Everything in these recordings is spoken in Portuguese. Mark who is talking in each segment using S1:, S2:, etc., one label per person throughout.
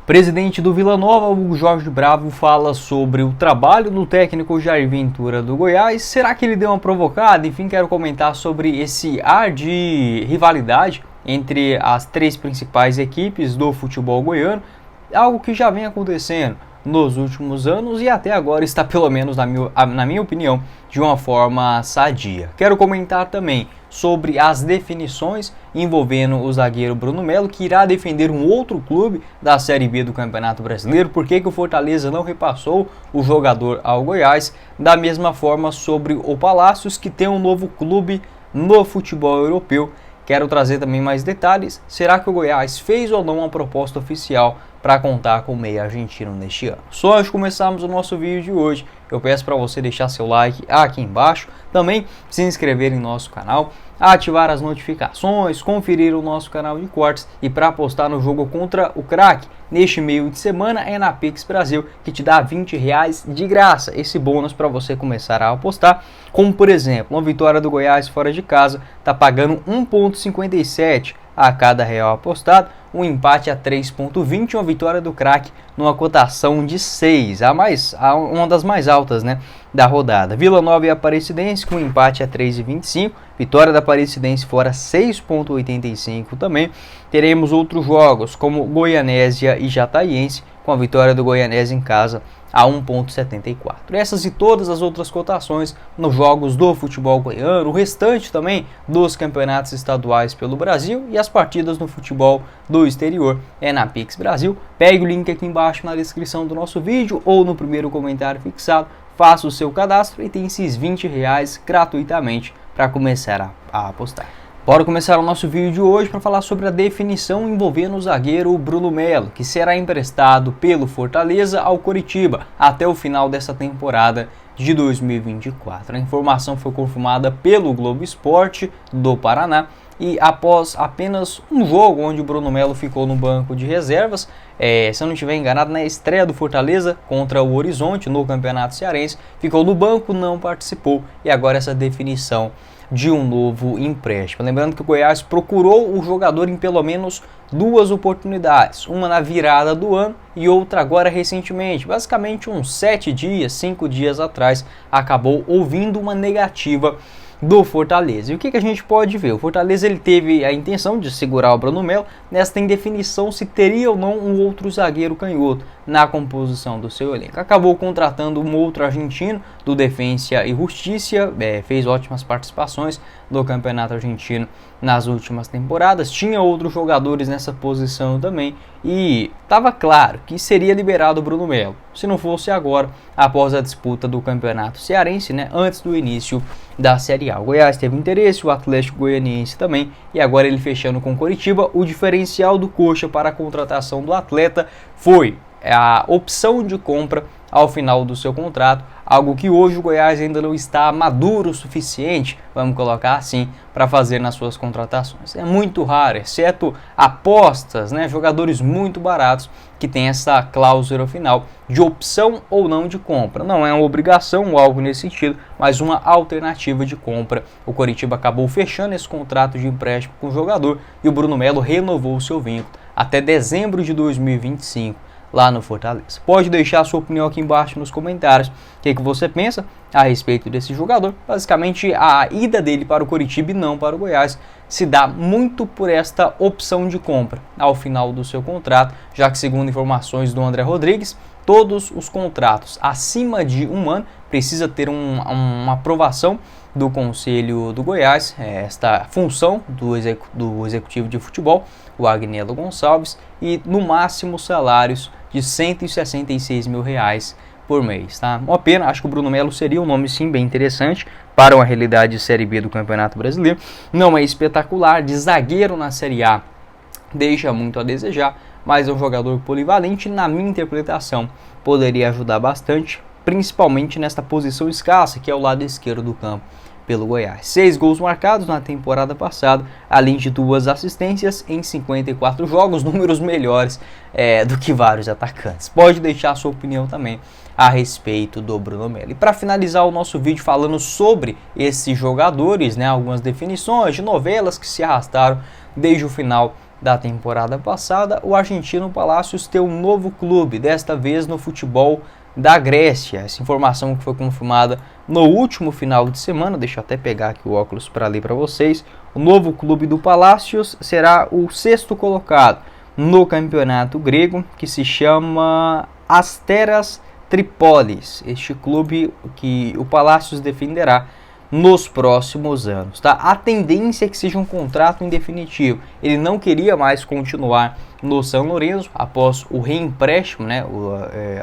S1: Presidente do Vila Nova, o Jorge Bravo, fala sobre o trabalho do técnico Jair Ventura do Goiás. Será que ele deu uma provocada? Enfim, quero comentar sobre esse ar de rivalidade entre as três principais equipes do futebol goiano, algo que já vem acontecendo nos últimos anos e até agora está, pelo menos na minha opinião, de uma forma sadia. Quero comentar também sobre as definições envolvendo o zagueiro Bruno Melo, que irá defender um outro clube da Série B do Campeonato Brasileiro. Por que o Fortaleza não repassou o jogador ao Goiás? Da mesma forma sobre o Palácios, que tem um novo clube no futebol europeu. Quero trazer também mais detalhes. Será que o Goiás fez ou não uma proposta oficial para contar com o meia argentino neste ano? Só antes de começarmos o nosso vídeo de hoje, eu peço para você deixar seu like aqui embaixo, também se inscrever em nosso canal, ativar as notificações, conferir o nosso canal de cortes e para apostar no jogo contra o craque neste meio de semana é na Pix Brasil, que te dá R$20 de graça, esse bônus para você começar a apostar, como por exemplo, uma vitória do Goiás fora de casa está pagando 1,57 a cada real apostado, um empate a 3,20 e uma vitória do craque numa cotação de 6, uma das mais altas, né, da rodada. Vila Nova e Aparecidense com empate a 3,25, vitória da Aparecidense fora 6,85 também. Teremos outros jogos como Goianésia e Jataiense, com a vitória do Goianésia em casa a 1,74. Essas e todas as outras cotações nos jogos do futebol goiano, o restante também dos campeonatos estaduais pelo Brasil e as partidas no futebol do exterior é na Pix Brasil. Pegue o link aqui embaixo na descrição do nosso vídeo ou no primeiro comentário fixado, faça o seu cadastro e tem esses R$20 gratuitamente para começar a apostar. Bora começar o nosso vídeo de hoje para falar sobre a definição envolvendo o zagueiro Bruno Melo, que será emprestado pelo Fortaleza ao Coritiba até o final dessa temporada de 2024. A informação foi confirmada pelo Globo Esporte do Paraná e após apenas um jogo onde o Bruno Melo ficou no banco de reservas, se eu não estiver enganado, na estreia do Fortaleza contra o Horizonte no Campeonato Cearense, ficou no banco, não participou e agora essa definição de um novo empréstimo. Lembrando que o Goiás procurou o jogador em pelo menos duas oportunidades, uma na virada do ano e outra agora recentemente, basicamente uns 5 dias atrás, acabou ouvindo uma negativa do Fortaleza. E o que a gente pode ver? O Fortaleza ele teve a intenção de segurar o Bruno Melo nesta indefinição se teria ou não um outro zagueiro canhoto na composição do seu elenco. Acabou contratando um outro argentino do Defensa e Justiça, fez ótimas participações no Campeonato Argentino nas últimas temporadas, tinha outros jogadores nessa posição também e estava claro que seria liberado o Bruno Melo, se não fosse agora, após a disputa do Campeonato Cearense, né, antes do início da Série A. O Goiás teve interesse, o Atlético Goianiense também, e agora ele fechando com o Coritiba. O diferencial do Coxa para a contratação do atleta foi a opção de compra ao final do seu contrato, algo que hoje o Goiás ainda não está maduro o suficiente, vamos colocar assim, para fazer nas suas contratações. É muito raro, exceto apostas, né, jogadores muito baratos que tem essa cláusula final de opção ou não de compra. Não é uma obrigação ou algo nesse sentido, mas uma alternativa de compra. O Coritiba acabou fechando esse contrato de empréstimo com o jogador e o Bruno Melo renovou o seu vínculo até dezembro de 2025. Lá no Fortaleza. Pode deixar a sua opinião aqui embaixo nos comentários. O que você pensa a respeito desse jogador? Basicamente, a ida dele para o Coritiba e não para o Goiás se dá muito por esta opção de compra ao final do seu contrato, já que, segundo informações do André Rodrigues, todos os contratos acima de um ano precisa ter uma aprovação do Conselho do Goiás, esta função do executivo de futebol, o Agnello Gonçalves, e no máximo salários de R$166 mil por mês, tá? Uma pena, acho que o Bruno Melo seria um nome sim bem interessante para uma realidade de Série B do Campeonato Brasileiro. Não é espetacular, de zagueiro na Série A deixa muito a desejar, mas é um jogador polivalente, na minha interpretação, poderia ajudar bastante, principalmente nesta posição escassa, que é o lado esquerdo do campo pelo Goiás. 6 gols marcados na temporada passada, além de 2 assistências em 54 jogos, números melhores do que vários atacantes. Pode deixar a sua opinião também a respeito do Bruno Melo. E para finalizar o nosso vídeo falando sobre esses jogadores, né, algumas definições de novelas que se arrastaram desde o final da temporada passada, o argentino Palacios tem um novo clube, desta vez no futebol da Grécia. Essa informação que foi confirmada no último final de semana, deixa eu até pegar aqui o óculos para ler para vocês. O novo clube do Palacios será o 6º colocado no campeonato grego, que se chama Asteras Tripolis. Este clube que o Palacios defenderá nos próximos anos, tá? A tendência é que seja um contrato indefinitivo. Ele não queria mais continuar no São Lourenço após o reempréstimo, né,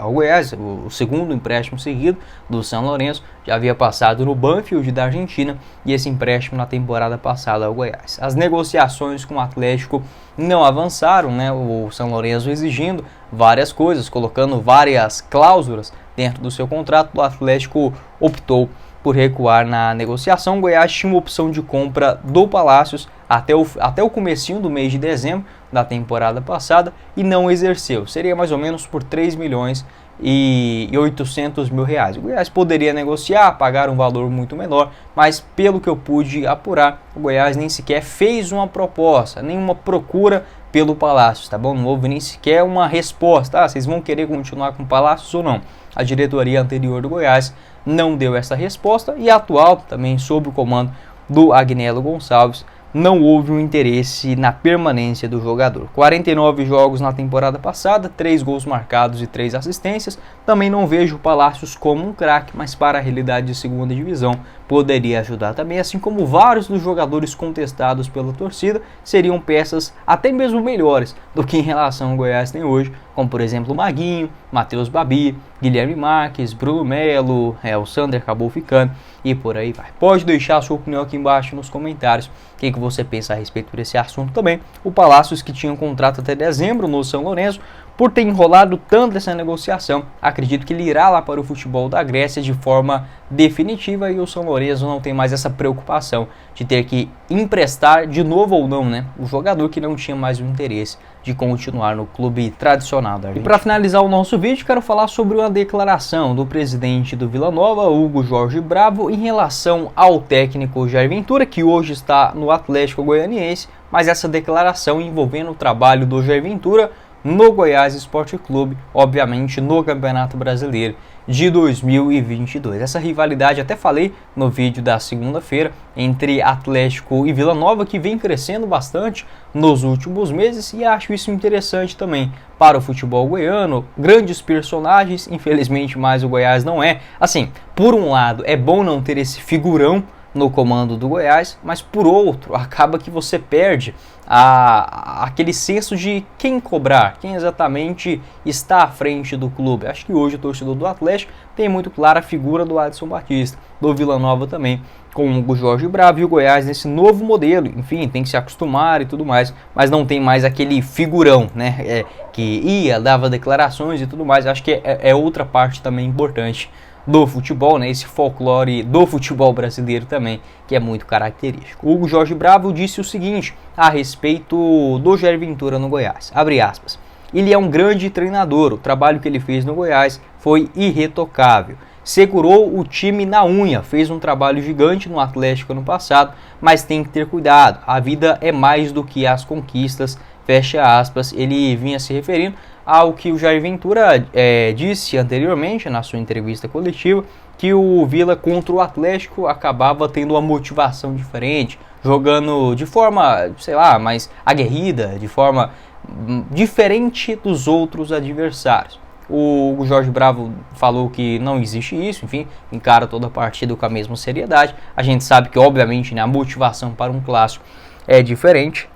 S1: ao Goiás, o segundo empréstimo seguido do São Lourenço. Já havia passado no Banfield da Argentina e esse empréstimo na temporada passada ao Goiás. As negociações com o Atlético não avançaram, né? O São Lourenço exigindo várias coisas, colocando várias cláusulas dentro do seu contrato. O Atlético optou por recuar na negociação. O Goiás tinha uma opção de compra do Palacios até o comecinho do mês de dezembro da temporada passada e não exerceu. Seria mais ou menos por 3 milhões e 800 mil reais. O Goiás poderia negociar, pagar um valor muito menor, mas pelo que eu pude apurar, o Goiás nem sequer fez uma proposta, nenhuma procura pelo Palacios, tá bom? Não houve nem sequer uma resposta, vocês vão querer continuar com o Palacios ou não? A diretoria anterior do Goiás não deu essa resposta e a atual, também sob o comando do Agnello Gonçalves, não houve um interesse na permanência do jogador. 49 jogos na temporada passada, 3 gols marcados e 3 assistências. Também não vejo o Palacios como um craque, mas para a realidade de segunda divisão poderia ajudar também, assim como vários dos jogadores contestados pela torcida seriam peças até mesmo melhores do que em relação ao Goiás tem hoje, como por exemplo o Maguinho, Matheus Babi, Guilherme Marques, Bruno Melo, o Sander acabou ficando e por aí vai. Pode deixar a sua opinião aqui embaixo nos comentários, o que você pensa a respeito desse assunto também. O Palacios, que tinha um contrato até dezembro no São Lourenço, por ter enrolado tanto essa negociação, acredito que ele irá lá para o futebol da Grécia de forma definitiva e o São Lourenço não tem mais essa preocupação de ter que emprestar de novo ou não, né, o jogador que não tinha mais o interesse de continuar no clube tradicional da Argentina. E para finalizar o nosso vídeo, quero falar sobre uma declaração do presidente do Vila Nova, Hugo Jorge Bravo, em relação ao técnico Jair Ventura, que hoje está no Atlético Goianiense, mas essa declaração envolvendo o trabalho do Jair Ventura no Goiás Esporte Clube, obviamente no Campeonato Brasileiro de 2022. Essa rivalidade, até falei no vídeo da segunda-feira, entre Atlético e Vila Nova, que vem crescendo bastante nos últimos meses e acho isso interessante também para o futebol goiano. Grandes personagens, infelizmente mais o Goiás não é. Assim, por um lado é bom não ter esse figurão no comando do Goiás, mas por outro, acaba que você perde aquele senso de quem cobrar, quem exatamente está à frente do clube. Acho que hoje o torcedor do Atlético tem muito clara a figura do Adson Batista, do Vila Nova também, com o Hugo Jorge Bravo e o Goiás nesse novo modelo. Enfim, tem que se acostumar e tudo mais, mas não tem mais aquele figurão, né, que dava declarações e tudo mais. Acho que é outra parte também importante do futebol, né? Esse folclore do futebol brasileiro também, que é muito característico. O Hugo Jorge Bravo disse o seguinte a respeito do Jair Ventura no Goiás, abre aspas: ele é um grande treinador, o trabalho que ele fez no Goiás foi irretocável, segurou o time na unha, fez um trabalho gigante no Atlético ano passado, mas tem que ter cuidado, a vida é mais do que as conquistas, fecha aspas. Ele vinha se referindo ao que o Jair Ventura disse anteriormente na sua entrevista coletiva, que o Vila contra o Atlético acabava tendo uma motivação diferente, jogando de forma, sei lá, mais aguerrida, de forma diferente dos outros adversários. O Jorge Bravo falou que não existe isso, enfim, encara toda a partida com a mesma seriedade. A gente sabe que, obviamente, né, a motivação para um clássico é diferente.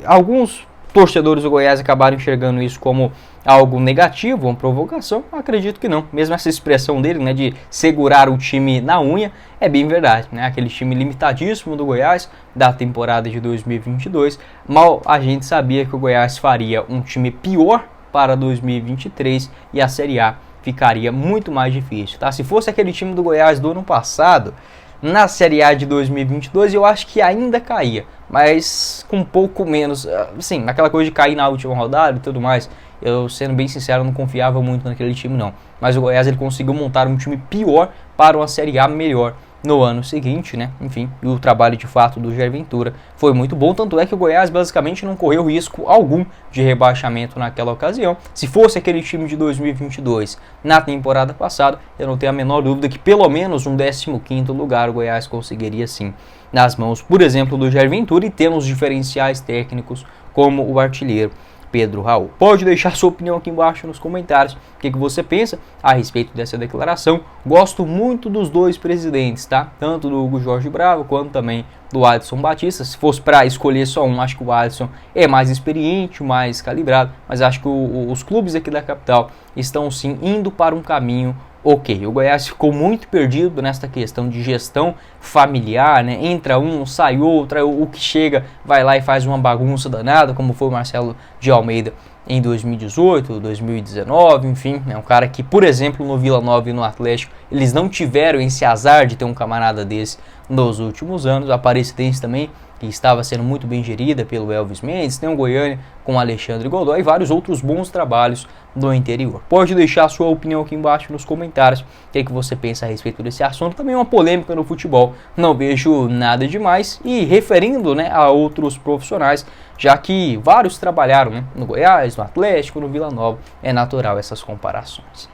S1: Alguns torcedores do Goiás acabaram enxergando isso como algo negativo, uma provocação. Acredito que não. Mesmo essa expressão dele, né, de segurar o time na unha, é bem verdade, né? Aquele time limitadíssimo do Goiás da temporada de 2022. Mal a gente sabia que o Goiás faria um time pior para 2023 e a Série A ficaria muito mais difícil, tá? Se fosse aquele time do Goiás do ano passado, na Série A de 2022 eu acho que ainda caía, mas com um pouco menos, assim, naquela coisa de cair na última rodada e tudo mais. Eu, sendo bem sincero, não confiava muito naquele time não, mas o Goiás ele conseguiu montar um time pior para uma Série A melhor no ano seguinte, né? Enfim, e o trabalho de fato do Jair Ventura foi muito bom, tanto é que o Goiás basicamente não correu risco algum de rebaixamento naquela ocasião. Se fosse aquele time de 2022 na temporada passada, eu não tenho a menor dúvida que pelo menos um 15º lugar o Goiás conseguiria sim, nas mãos, por exemplo, do Jair Ventura, e temos diferenciais técnicos como o artilheiro Pedro Raul. Pode deixar sua opinião aqui embaixo nos comentários, o que você pensa a respeito dessa declaração. Gosto muito dos dois presidentes, tá? Tanto do Hugo Jorge Bravo quanto também do Adson Batista. Se fosse para escolher só um, acho que o Adson é mais experiente, mais calibrado, mas acho que os clubes aqui da capital estão sim indo para um caminho ok. O Goiás ficou muito perdido nesta questão de gestão familiar, né? Entra um, sai outro, o que chega vai lá e faz uma bagunça danada, como foi o Marcelo de Almeida em 2018, 2019, enfim, é um cara que, por exemplo, no Vila Nova e no Atlético, eles não tiveram esse azar de ter um camarada desse nos últimos anos. A Aparecidense também, que estava sendo muito bem gerida pelo Elvis Mendes, tem o Goiânia com Alexandre Godoy e vários outros bons trabalhos no interior. Pode deixar a sua opinião aqui embaixo nos comentários, o que você pensa a respeito desse assunto. Também uma polêmica no futebol, não vejo nada demais, e referindo, né, a outros profissionais, já que vários trabalharam, né, no Goiás, no Atlético, no Vila Nova, é natural essas comparações.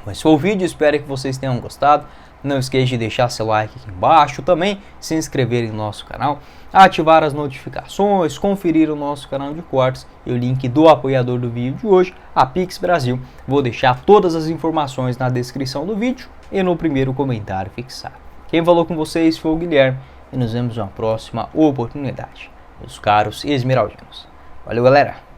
S1: Mas foi o vídeo, espero que vocês tenham gostado. Não esqueça de deixar seu like aqui embaixo, também se inscrever em nosso canal, ativar as notificações, conferir o nosso canal de cortes e o link do apoiador do vídeo de hoje, a Pix Brasil. Vou deixar todas as informações na descrição do vídeo e no primeiro comentário fixado. Quem falou com vocês foi o Guilherme e nos vemos na próxima oportunidade, meus caros esmeraldinos. Valeu, galera!